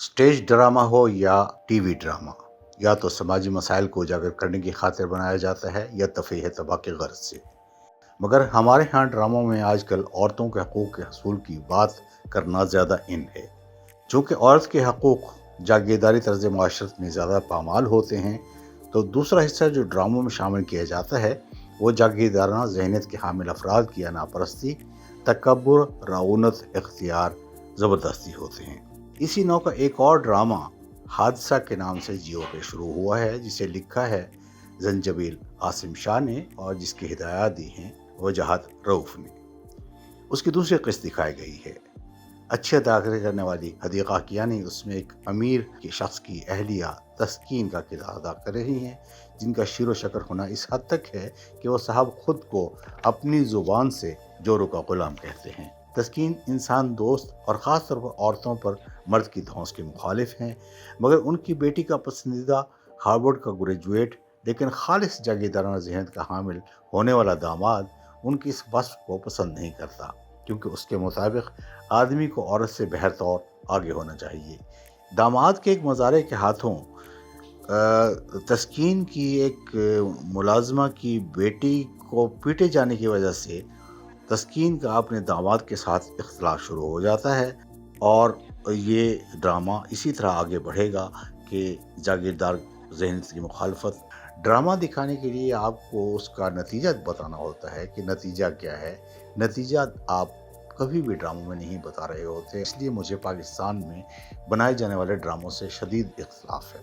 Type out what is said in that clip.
Stage drama हो या TV drama, या तो समाजी मसाइल को उजागर करने की खातिर बनाया जाता है या तफरीह तबाह की गर्ज से। मगर हमारे यहाँ ड्रामों में आजकल औरतों के हकूक़ के हसूल की बात करना ज़्यादा इन है। चूँकि औरत के हकूक़ जागीरदारी तर्ज़ मुआशरत में ज़्यादा पामाल होते हैं, तो दूसरा हिस्सा जो ड्रामों में शामिल किया जाता है वो जागीरदाराना ज़हनियत के हामिल अफराद की अनापरस्ती, तकब्बुर, रऊनत, इख्तियार, ज़बरदस्ती होते हैं। इसी नौ का एक और ड्रामा हादसा के नाम से जियो पे शुरू हुआ है, जिसे लिखा है जंजबील आसिम शाह ने और जिसकी हिदायत दी हैं वजाहत रऊफ़ ने। उसकी दूसरी किस्त दिखाई गई है। अच्छी अदाकारी करने वाली हदीक़ा कियानी उसमें एक अमीर के शख्स की अहलिया तस्कीन का किरदार अदा कर रही हैं, जिनका शीरो शकर होना इस हद तक है कि वो साहब खुद को अपनी ज़ुबान से जोरों का ग़ुलाम कहते हैं। तस्कीन इंसान दोस्त और ख़ास तौर पर औरतों पर मर्द की धौंस के मुखालिफ हैं, मगर उनकी बेटी का पसंदीदा हार्वर्ड का ग्रेजुएट लेकिन खालिस जागीरदाराना ज़हनियत का हामिल होने वाला दामाद उनकी इस वस्फ़ को पसंद नहीं करता, क्योंकि उसके मुताबिक आदमी को औरत से बेहतर आगे होना चाहिए। दामाद के एक मज़ारे के हाथों तस्कीन की एक मुलाज़मा की बेटी को पीटे जाने की वजह से तस्कीन का अपने दामाद के साथ इख्तिलाफ शुरू हो जाता है, और ये ड्रामा इसी तरह आगे बढ़ेगा कि जागीरदार ज़हनियत की मुखालफत। ड्रामा दिखाने के लिए आपको उसका नतीजा बताना होता है कि नतीजा क्या है। नतीजा आप कभी भी ड्रामों में नहीं बता रहे होते, इसलिए मुझे पाकिस्तान में बनाए जाने वाले ड्रामों से शदीद इख्तिलाफ है।